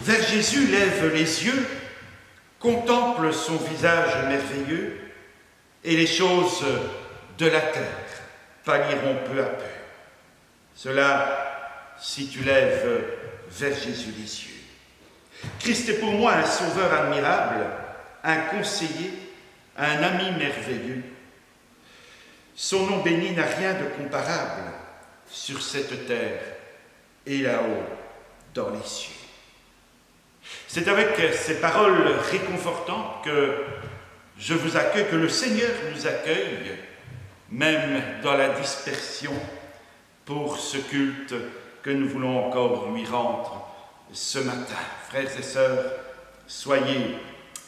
vers Jésus lève les yeux, contemple son visage merveilleux, et les choses de la terre pâliront peu à peu. Cela, si tu lèves vers Jésus les yeux. Christ est pour moi un sauveur admirable, un conseiller, un ami merveilleux. Son nom béni n'a rien de comparable sur cette terre et là-haut dans les cieux. C'est avec ces paroles réconfortantes que je vous accueille, que le Seigneur nous accueille, même dans la dispersion, pour ce culte que nous voulons encore lui rendre ce matin. Frères et sœurs, soyez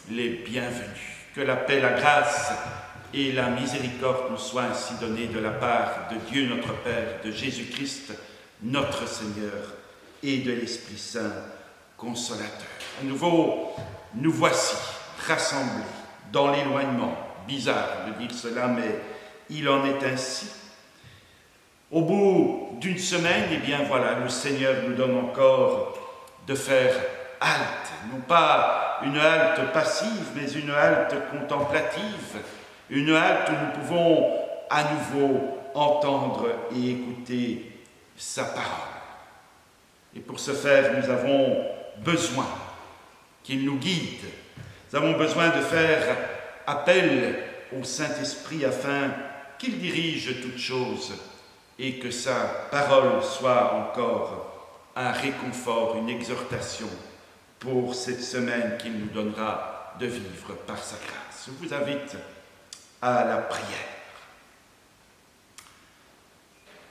les bienvenus. Que la paix, la grâce et la miséricorde nous soient ainsi données de la part de Dieu notre Père, de Jésus-Christ, notre Seigneur, et de l'Esprit Saint, consolateur. À nouveau, nous voici rassemblés dans l'éloignement. Bizarre de dire cela, mais il en est ainsi. Au bout d'une semaine, eh bien voilà, le Seigneur nous donne encore de faire halte. Non pas une halte passive, mais une halte contemplative. Une halte où nous pouvons à nouveau entendre et écouter sa parole. Et pour ce faire, nous avons besoin qu'il nous guide. Nous avons besoin de faire appel au Saint-Esprit afin qu'il dirige toutes choses et que sa parole soit encore un réconfort, une exhortation pour cette semaine qu'il nous donnera de vivre par sa grâce. Je vous invite à la prière.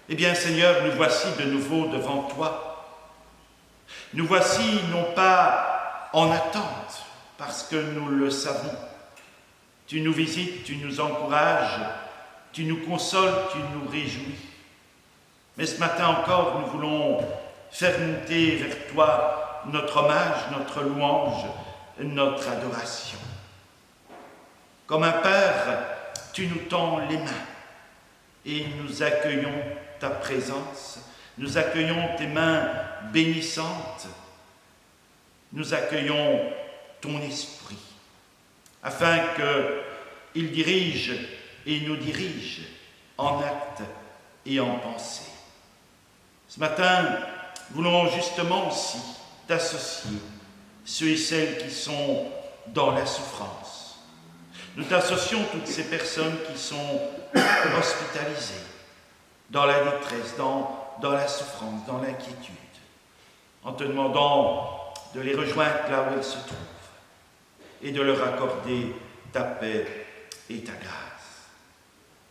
Eh bien, Seigneur, nous voici de nouveau devant toi. Nous voici non pas en attente, parce que nous le savons. Tu nous visites, tu nous encourages, tu nous consoles, tu nous réjouis. Mais ce matin encore, nous voulons faire monter vers toi notre hommage, notre louange, notre adoration. Comme un Père, tu nous tends les mains et nous accueillons ta présence, nous accueillons tes mains bénissantes, nous accueillons ton esprit, afin qu'il dirige et nous dirige en acte et en pensée. Ce matin, nous voulons justement aussi t'associer ceux et celles qui sont dans la souffrance. Nous t'associons toutes ces personnes qui sont hospitalisées, dans la détresse, dans la souffrance, dans l'inquiétude, en te demandant de les rejoindre là où elles se trouvent et de leur accorder ta paix et ta grâce.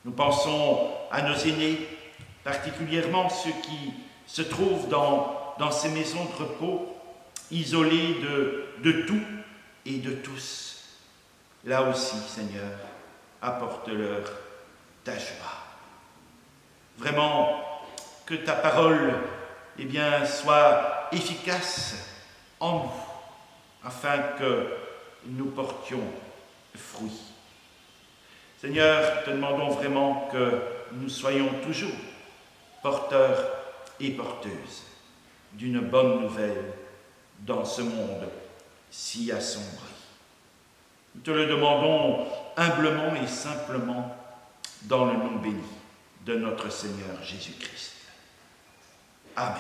Nous pensons à nos aînés, particulièrement ceux qui se trouvent dans ces maisons de repos, isolés de tout et de tous. Là aussi, Seigneur, apporte-leur ta joie. Vraiment, que ta parole eh bien, soit efficace en nous, afin que nous portions fruit. Seigneur, te demandons vraiment que nous soyons toujours porteurs et porteuses d'une bonne nouvelle dans ce monde si assombri. Nous te le demandons humblement et simplement dans le nom béni de notre Seigneur Jésus-Christ. Amen.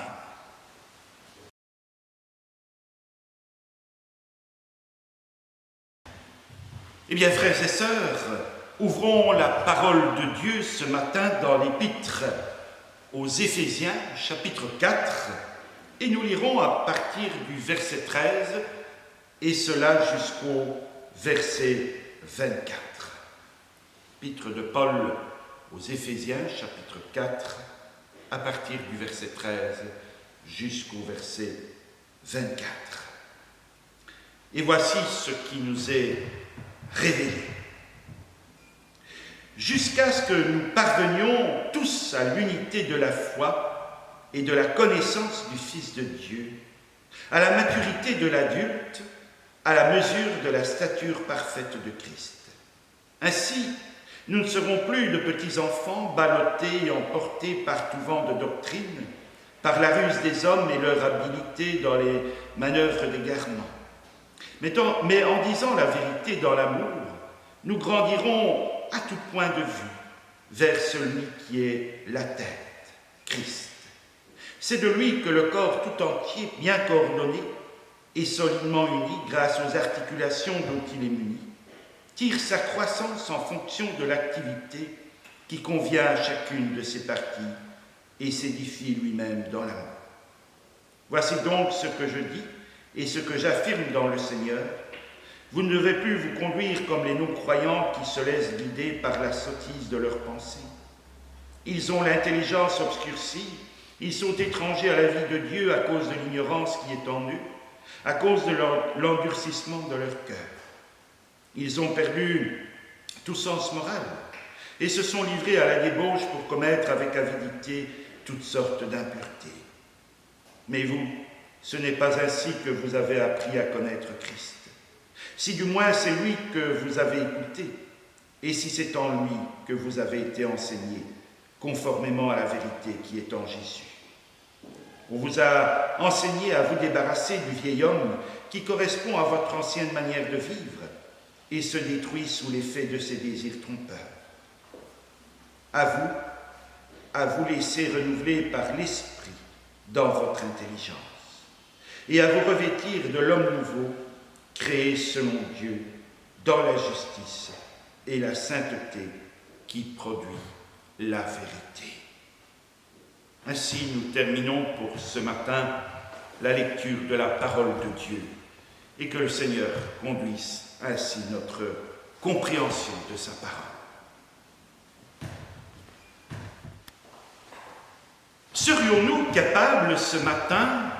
Eh bien, frères et sœurs, ouvrons la parole de Dieu ce matin dans l'Épître aux Éphésiens, chapitre 4, et nous lirons à partir du verset 13, et cela jusqu'au verset 24. Épître de Paul aux Éphésiens, chapitre 4, à partir du verset 13 jusqu'au verset 24. Et voici ce qui nous est révélé. Jusqu'à ce que nous parvenions tous à l'unité de la foi et de la connaissance du Fils de Dieu, à la maturité de l'adulte, à la mesure de la stature parfaite de Christ. Ainsi, nous ne serons plus de petits enfants ballottés et emportés par tout vent de doctrine, par la ruse des hommes et leur habileté dans les manœuvres d'égarement. Mais en disant la vérité dans l'amour, nous grandirons à tout point de vue vers celui qui est la tête, Christ. C'est de lui que le corps tout entier, bien coordonné et solidement uni grâce aux articulations dont il est muni, tire sa croissance en fonction de l'activité qui convient à chacune de ses parties et s'édifie lui-même dans l'amour. Voici donc ce que je dis et ce que j'affirme dans le Seigneur. Vous ne devez plus vous conduire comme les non-croyants qui se laissent guider par la sottise de leurs pensées. Ils ont l'intelligence obscurcie, ils sont étrangers à la vie de Dieu à cause de l'ignorance qui est en eux, à cause de l'endurcissement de leur cœur. Ils ont perdu tout sens moral et se sont livrés à la débauche pour commettre avec avidité toutes sortes d'impuretés. Mais vous, ce n'est pas ainsi que vous avez appris à connaître Christ. Si du moins c'est lui que vous avez écouté, et si c'est en lui que vous avez été enseigné, conformément à la vérité qui est en Jésus. On vous a enseigné à vous débarrasser du vieil homme qui correspond à votre ancienne manière de vivre et se détruit sous l'effet de ses désirs trompeurs. À vous laisser renouveler par l'Esprit dans votre intelligence et à vous revêtir de l'homme nouveau, créé selon Dieu, dans la justice et la sainteté qui produit la vérité. Ainsi, nous terminons pour ce matin la lecture de la parole de Dieu et que le Seigneur conduise ainsi notre compréhension de sa parole. Serions-nous capables ce matin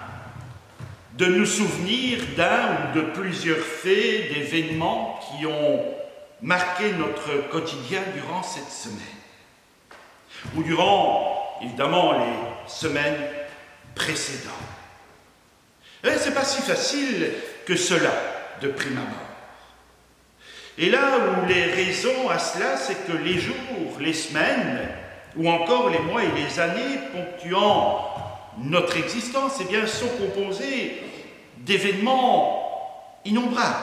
de nous souvenir d'un ou de plusieurs faits, d'événements qui ont marqué notre quotidien durant cette semaine, ou durant, évidemment, les semaines précédentes? Ce n'est pas si facile que cela, de prime abord. Et là où les raisons à cela, c'est que les jours, les semaines, ou encore les mois et les années ponctuant notre existence, eh bien, sont composés d'événements innombrables.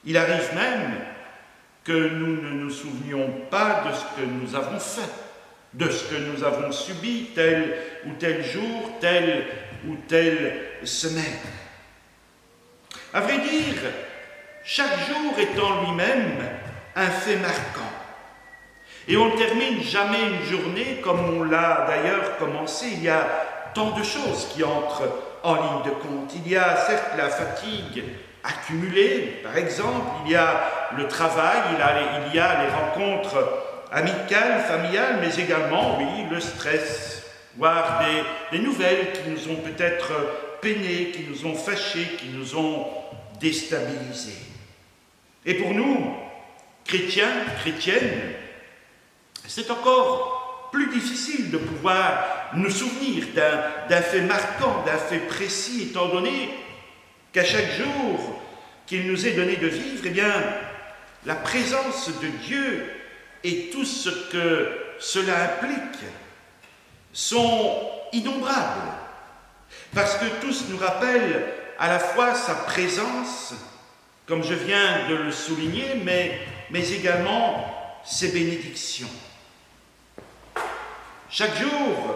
Il arrive même que nous ne nous souvenions pas de ce que nous avons fait, de ce que nous avons subi tel ou tel jour, telle ou telle semaine. À vrai dire, chaque jour est en lui-même un fait marquant. Et on ne termine jamais une journée comme on l'a d'ailleurs commencé. Il y a tant de choses qui entrent en ligne de compte. Il y a certes la fatigue accumulée, par exemple, il y a le travail, il y a les rencontres amicales, familiales, mais également, oui, le stress, voire des nouvelles qui nous ont peut-être peinés, qui nous ont fâchés, qui nous ont déstabilisés. Et pour nous, chrétiens, chrétiennes, c'est encore plus difficile de pouvoir nous souvenir d'un fait marquant, d'un fait précis, étant donné qu'à chaque jour qu'il nous est donné de vivre, eh bien, la présence de Dieu et tout ce que cela implique sont innombrables, parce que tous nous rappellent à la fois sa présence, comme je viens de le souligner, mais également ses bénédictions. Chaque jour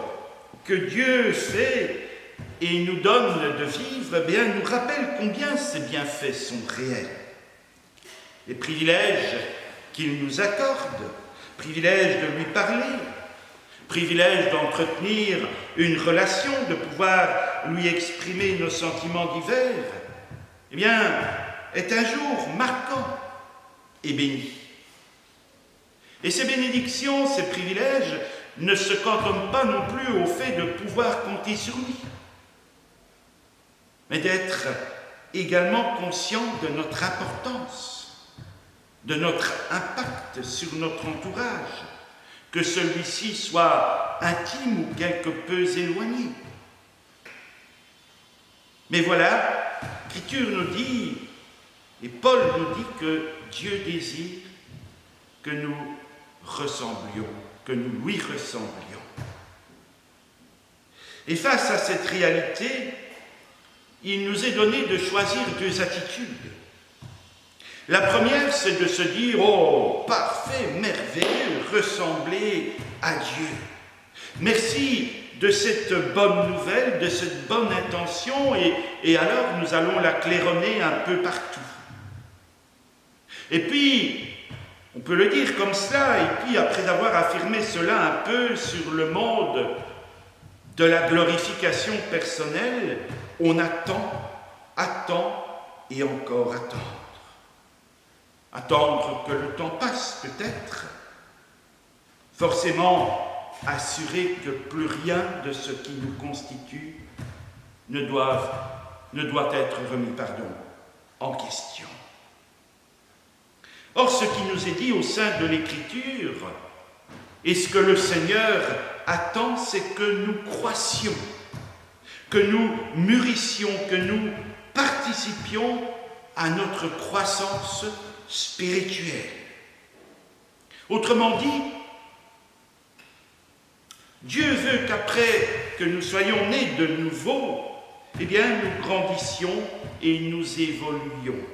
que Dieu fait et nous donne de vivre, eh bien, nous rappelle combien ses bienfaits sont réels. Les privilèges qu'il nous accorde, privilège de lui parler, privilège d'entretenir une relation, de pouvoir lui exprimer nos sentiments divers, eh bien, est un jour marquant et béni. Et ces bénédictions, ces privilèges, ne se cantonnent pas non plus au fait de pouvoir compter sur lui, mais d'être également conscient de notre importance, de notre impact sur notre entourage, que celui-ci soit intime ou quelque peu éloigné. Mais voilà, l'Écriture nous dit, et Paul nous dit que Dieu désire que nous ressemblions, que nous lui ressemblions. Et face à cette réalité, il nous est donné de choisir deux attitudes. La première, c'est de se dire « Oh, parfait, merveilleux, ressembler à Dieu. Merci de cette bonne nouvelle, de cette bonne intention, et alors nous allons la claironner un peu partout. » Et puis, on peut le dire comme cela, et puis après avoir affirmé cela un peu sur le mode de la glorification personnelle, on attend et encore attendre. Attendre que le temps passe, peut-être. Forcément, assurer que plus rien de ce qui nous constitue ne doit être remis, en question. Or, ce qui nous est dit au sein de l'Écriture, et ce que le Seigneur attend, c'est que nous croissions, que nous mûrissions, que nous participions à notre croissance spirituelle. Autrement dit, Dieu veut qu'après que nous soyons nés de nouveau, eh bien, nous grandissions et nous évoluions.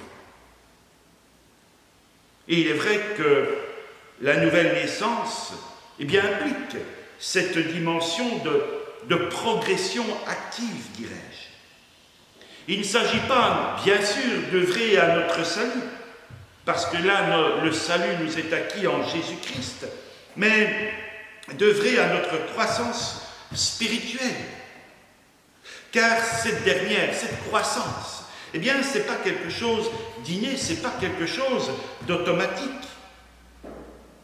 Et il est vrai que la nouvelle naissance, eh bien, implique cette dimension de progression active, dirais-je. Il ne s'agit pas, bien sûr, d'œuvrer à notre salut, parce que là, le salut nous est acquis en Jésus-Christ, mais d'œuvrer à notre croissance spirituelle. Car cette croissance, eh bien, ce n'est pas quelque chose d'inné, ce n'est pas quelque chose d'automatique.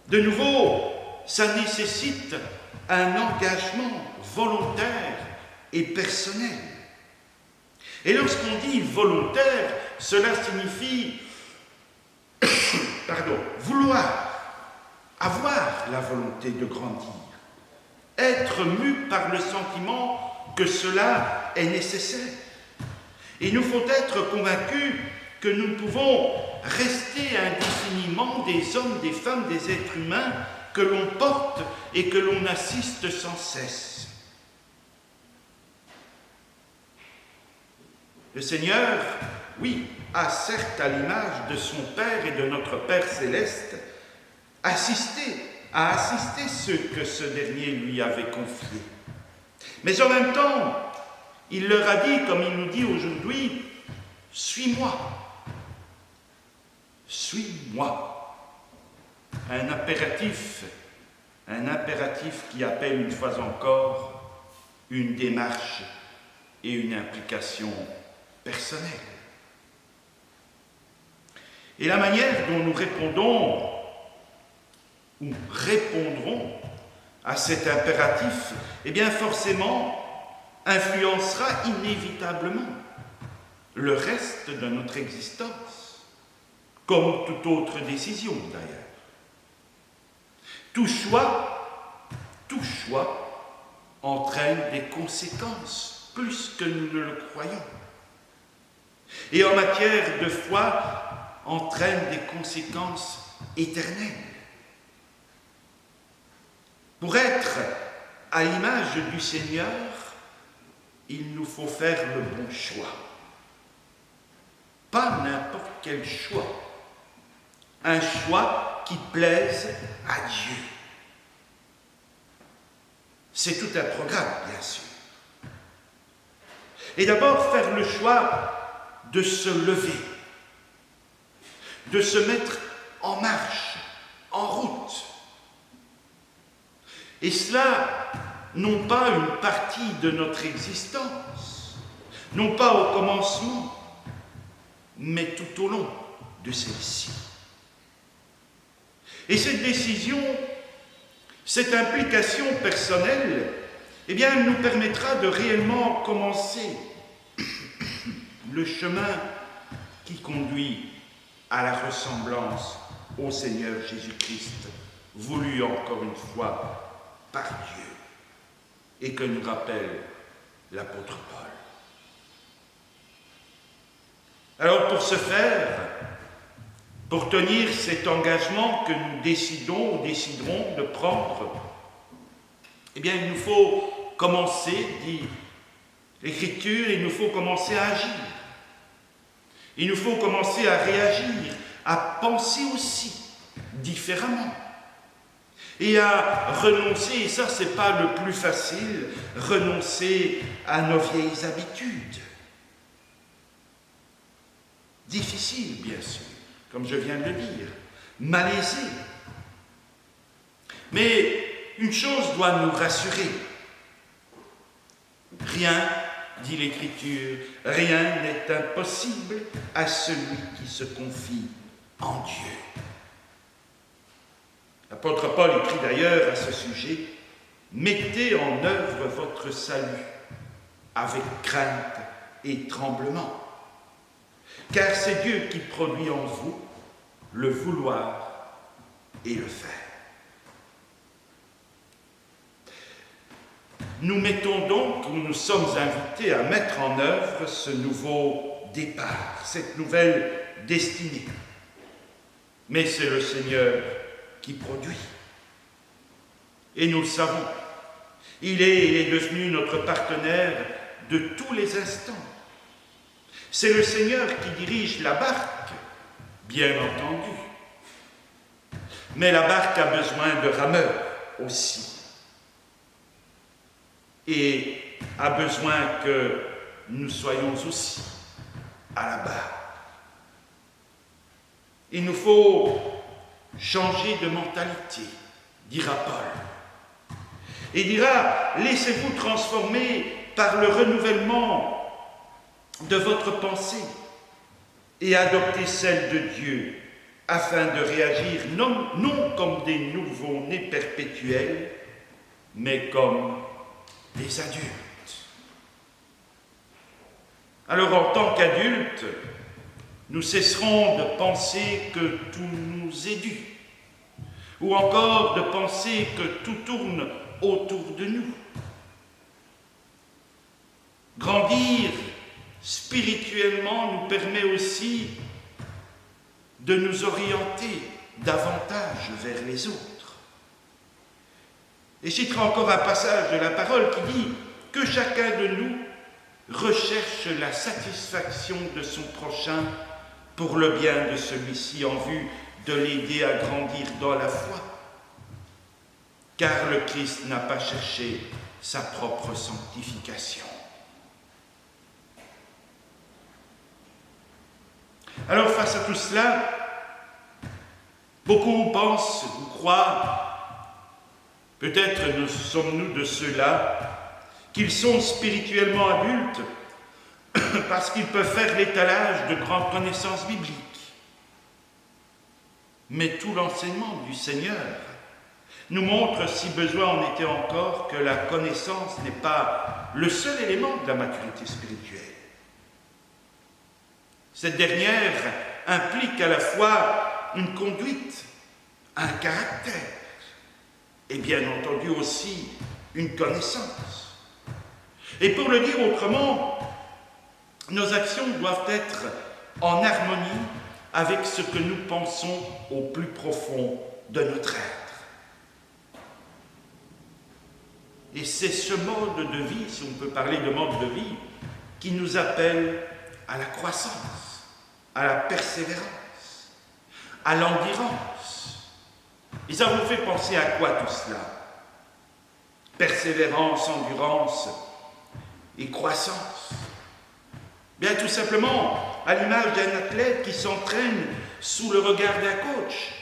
De nouveau, ça nécessite un engagement volontaire et personnel. Et lorsqu'on dit volontaire, cela signifie vouloir, avoir la volonté de grandir, être mu par le sentiment que cela est nécessaire. Il nous faut être convaincus que nous pouvons rester indéfiniment des hommes, des femmes, des êtres humains que l'on porte et que l'on assiste sans cesse. Le Seigneur, oui, a certes à l'image de son Père et de notre Père céleste a assisté ceux que ce dernier lui avait confiés. Mais en même temps, il leur a dit, comme il nous dit aujourd'hui, « Suis-moi, suis-moi ». Un impératif qui appelle une fois encore une démarche et une implication personnelle. Et la manière dont nous répondrons à cet impératif, eh bien forcément, influencera inévitablement le reste de notre existence, comme toute autre décision d'ailleurs. Tout choix entraîne des conséquences, plus que nous ne le croyons. Et en matière de foi, entraîne des conséquences éternelles. Pour être à l'image du Seigneur, il nous faut faire le bon choix. Pas n'importe quel choix. Un choix qui plaise à Dieu. C'est tout un programme, bien sûr. Et d'abord, faire le choix de se lever, de se mettre en marche, en route. Et cela, non pas une partie de notre existence, non pas au commencement, mais tout au long de celle-ci. Et cette décision, cette implication personnelle, eh bien, nous permettra de réellement commencer le chemin qui conduit à la ressemblance au Seigneur Jésus-Christ, voulu encore une fois par Dieu, et que nous rappelle l'apôtre Paul. Alors pour ce faire, pour tenir cet engagement que nous déciderons de prendre, eh bien il nous faut commencer, dit l'Écriture, il nous faut commencer à agir. Il nous faut commencer à réagir, à penser aussi différemment. Et à renoncer, et ça c'est pas le plus facile, renoncer à nos vieilles habitudes. Difficile, bien sûr, comme je viens de le dire, malaisé. Mais une chose doit nous rassurer. Rien, dit l'Écriture, rien n'est impossible à celui qui se confie en Dieu. L'apôtre Paul écrit d'ailleurs à ce sujet « Mettez en œuvre votre salut avec crainte et tremblement, car c'est Dieu qui produit en vous le vouloir et le faire. » Nous mettons donc, nous sommes invités à mettre en œuvre ce nouveau départ, cette nouvelle destinée. Mais c'est le Seigneur qui produit. Et nous le savons, il est devenu notre partenaire de tous les instants. C'est le Seigneur qui dirige la barque, bien entendu. Mais la barque a besoin de rameurs aussi. Et a besoin que nous soyons aussi à la barre. Il nous faut changer de mentalité, dira Paul. Et dira, laissez-vous transformer par le renouvellement de votre pensée et adoptez celle de Dieu afin de réagir non comme des nouveaux-nés perpétuels, mais comme des adultes. Alors en tant qu'adultes, nous cesserons de penser que tout nous est dû, ou encore de penser que tout tourne autour de nous. Grandir spirituellement nous permet aussi de nous orienter davantage vers les autres. Et je citerai encore un passage de la parole qui dit que chacun de nous recherche la satisfaction de son prochain pour le bien de celui-ci en vue de l'aider à grandir dans la foi. Car le Christ n'a pas cherché sa propre sanctification. Alors face à tout cela, beaucoup pensent ou croient, peut-être sommes-nous de ceux-là, qu'ils sont spirituellement adultes parce qu'ils peuvent faire l'étalage de grandes connaissances bibliques. Mais tout l'enseignement du Seigneur nous montre, si besoin en était encore, que la connaissance n'est pas le seul élément de la maturité spirituelle. Cette dernière implique à la fois une conduite, un caractère, et bien entendu aussi une connaissance. Et pour le dire autrement, nos actions doivent être en harmonie avec ce que nous pensons au plus profond de notre être. Et c'est ce mode de vie, si on peut parler de mode de vie, qui nous appelle à la croissance, à la persévérance, à l'endurance. Et ça vous fait penser à quoi tout cela? Persévérance, endurance et croissance. Bien tout simplement à l'image d'un athlète qui s'entraîne sous le regard d'un coach,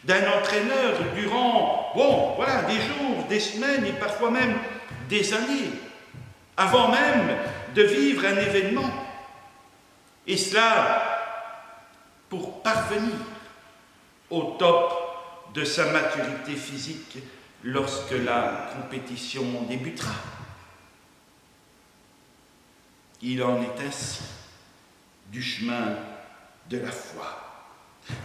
d'un entraîneur durant, des jours, des semaines et parfois même des années, avant même de vivre un événement. Et cela pour parvenir au top de sa maturité physique lorsque la compétition débutera. Il en est ainsi du chemin de la foi.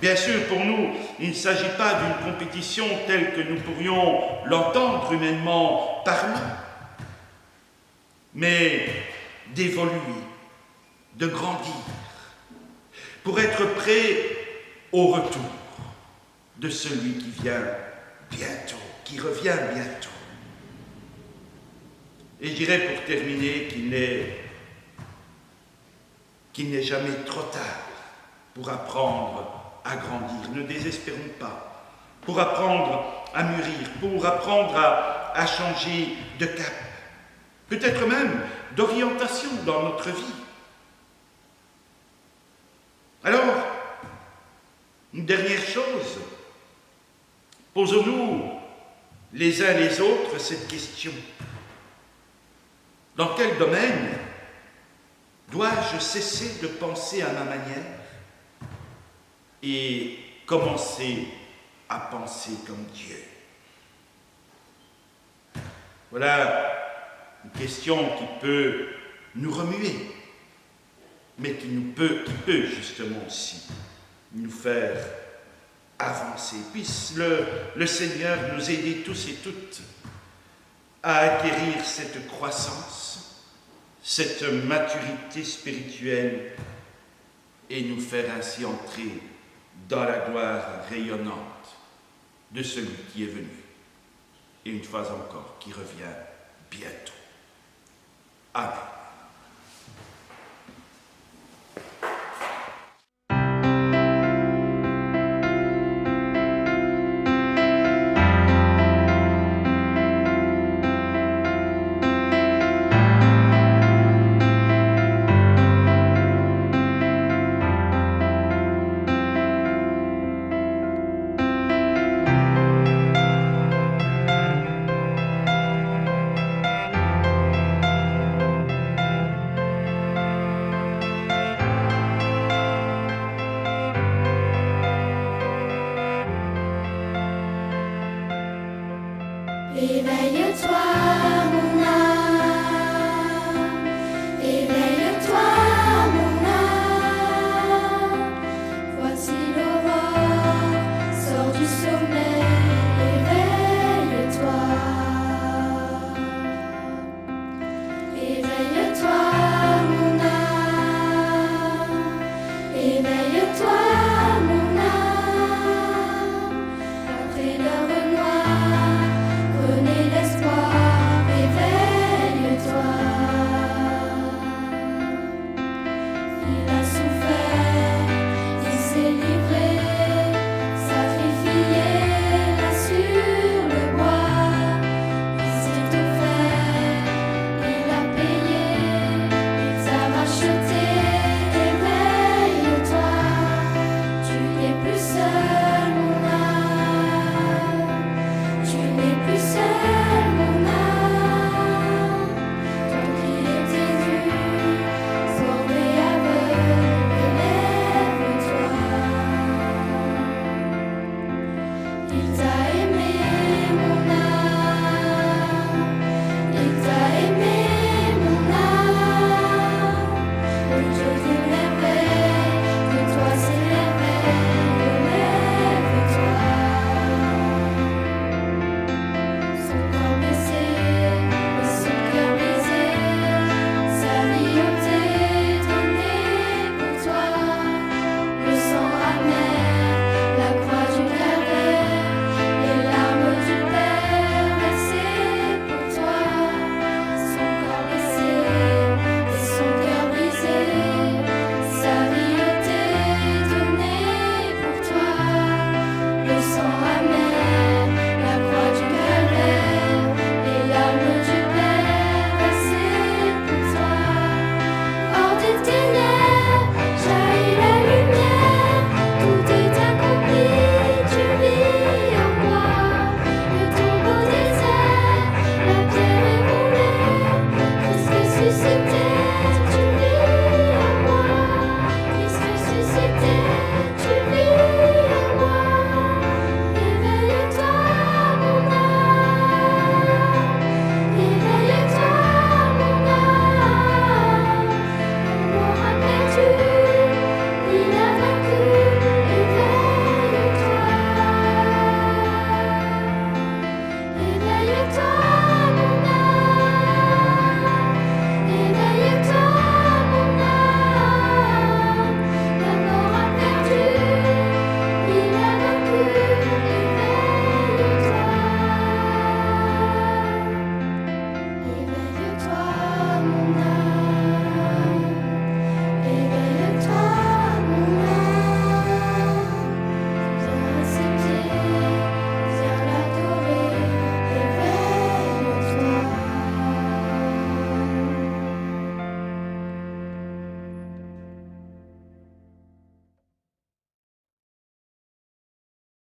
Bien sûr, pour nous, il ne s'agit pas d'une compétition telle que nous pourrions l'entendre humainement parlant, mais d'évoluer, de grandir, pour être prêt au retour de celui qui vient bientôt, qui revient bientôt. Et je dirais pour terminer qu'il n'est jamais trop tard pour apprendre à grandir. Ne désespérons pas. Pour apprendre à mûrir, pour apprendre à changer de cap. Peut-être même d'orientation dans notre vie. Alors, une dernière chose, posons-nous les uns les autres cette question. Dans quel domaine dois-je cesser de penser à ma manière et commencer à penser comme Dieu? Voilà une question qui peut nous remuer, mais qui peut justement aussi nous faire avancer. Puisse le Seigneur nous aider tous et toutes à acquérir cette croissance, cette maturité spirituelle et nous faire ainsi entrer dans la gloire rayonnante de celui qui est venu et une fois encore qui revient bientôt. Amen. Éveille-toi, mon âme, éveille-toi, mon âme. Voici l'aurore, sors du sommeil, éveille-toi. Éveille-toi, mon âme, éveille-toi, mon âme. Après l'heure noire, prenez l'espoir, éveille-toi. Il a souffert, il s'est livré, sacrifié là sur le bois. Il s'est offert, il a payé, il t'a racheté, éveille-toi. Tu n'es plus seul, mon âme. Tu n'es plus seul, mon âme. Toi qui étais nu, sourd et aveugle, lève-toi. Il t'a